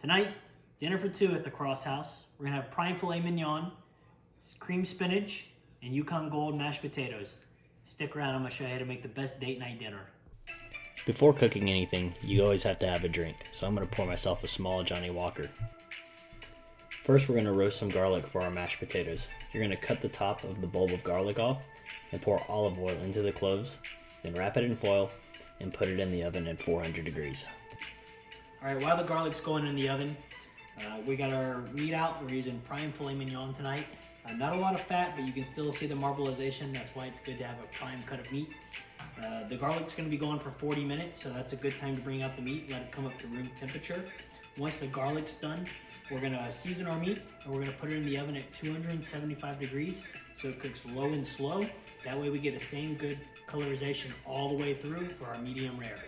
Tonight, dinner for two at the Cross House. We're gonna have prime filet mignon, cream spinach, and Yukon Gold mashed potatoes. Stick around, I'm gonna show you how to make the best date night dinner. Before cooking anything, you always have to have a drink, so I'm gonna pour myself a small Johnny Walker. First, we're gonna roast some garlic for our mashed potatoes. You're gonna cut the top of the bulb of garlic off and pour olive oil into the cloves, then wrap it in foil and put it in the oven at 400 degrees. All right, while the garlic's going in the oven, we got our meat out. We're using prime filet mignon tonight. Not a lot of fat, but you can still see the marbleization. That's why it's good to have a prime cut of meat. The garlic's gonna be going for 40 minutes, so that's a good time to bring out the meat, let it come up to room temperature. Once the garlic's done, we're gonna season our meat and we're gonna put it in the oven at 275 degrees so it cooks low and slow. That way we get the same good colorization all the way through for our medium rare.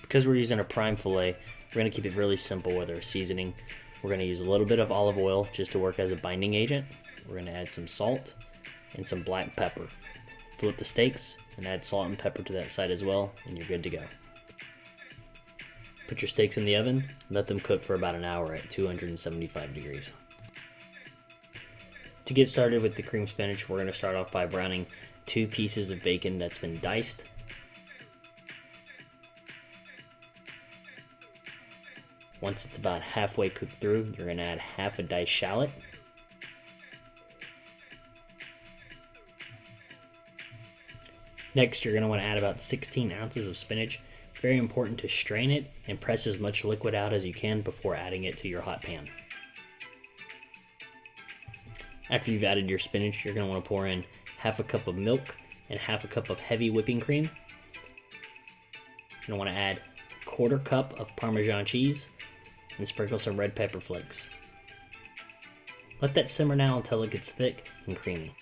Because we're using a prime filet, we're gonna keep it really simple with our seasoning. We're gonna use a little bit of olive oil just to work as a binding agent. We're gonna add some salt and some black pepper. Flip the steaks and add salt and pepper to that side as well, and you're good to go. Put your steaks in the oven, let them cook for about an hour at 275 degrees. To get started with the cream spinach, we're gonna start off by browning 2 pieces of bacon that's been diced. Once it's about halfway cooked through, you're gonna add half a diced shallot. Next, you're gonna wanna add about 16 ounces of spinach. It's very important to strain it and press as much liquid out as you can before adding it to your hot pan. After you've added your spinach, you're gonna wanna pour in half a cup of milk and half a cup of heavy whipping cream. You're gonna wanna add a 1/4 cup of Parmesan cheese and sprinkle some red pepper flakes. Let that simmer now until it gets thick and creamy.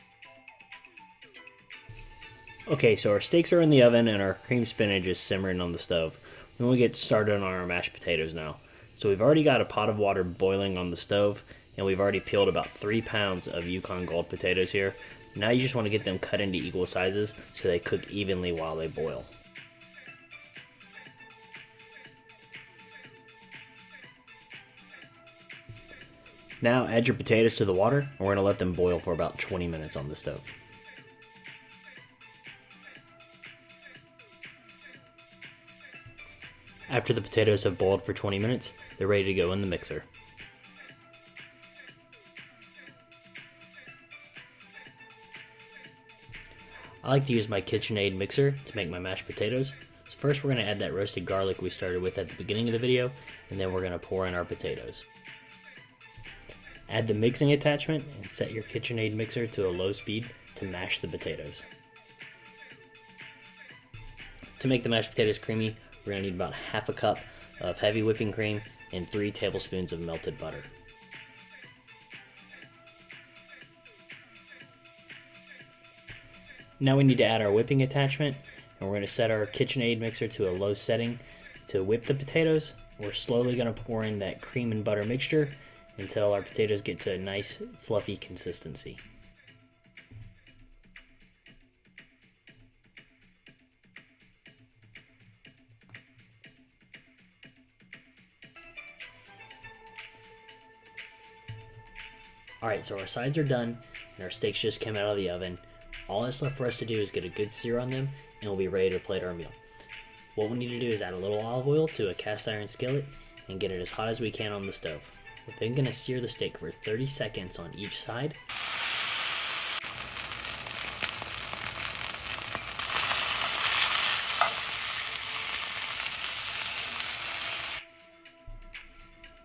Okay, so our steaks are in the oven and our cream spinach is simmering on the stove. Then we'll get started on our mashed potatoes now. So we've already got a pot of water boiling on the stove, and we've already peeled about 3 pounds of Yukon Gold potatoes here. Now you just want to get them cut into equal sizes so they cook evenly while they boil. Now add your potatoes to the water, and we're going to let them boil for about 20 minutes on the stove. After the potatoes have boiled for 20 minutes, they're ready to go in the mixer. I like to use my KitchenAid mixer to make my mashed potatoes. So first we're going to add that roasted garlic we started with at the beginning of the video, and then we're going to pour in our potatoes. Add the mixing attachment and set your KitchenAid mixer to a low speed to mash the potatoes. To make the mashed potatoes creamy, we're going to need about half a cup of heavy whipping cream and 3 tablespoons of melted butter. Now we need to add our whipping attachment, and we're going to set our KitchenAid mixer to a low setting to whip the potatoes. We're slowly going to pour in that cream and butter mixture until our potatoes get to a nice fluffy consistency. Alright, so our sides are done and our steaks just came out of the oven. All that's left for us to do is get a good sear on them and we'll be ready to plate our meal. What we need to do is add a little olive oil to a cast iron skillet and get it as hot as we can on the stove. We're then going to sear the steak for 30 seconds on each side.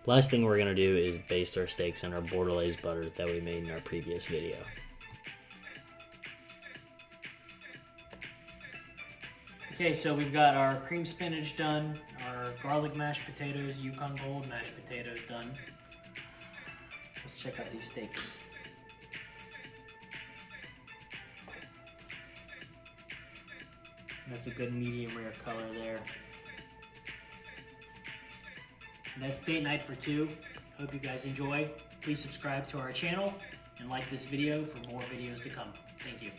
Last thing we're going to do is baste our steaks in our Bordelaise butter that we made in our previous video. Okay, so we've got our cream spinach done, our garlic mashed potatoes, Yukon Gold mashed potatoes done. Let's check out these steaks. That's a good medium rare color there. That's date night for two. Hope you guys enjoy. Please subscribe to our channel and like this video for more videos to come. Thank you.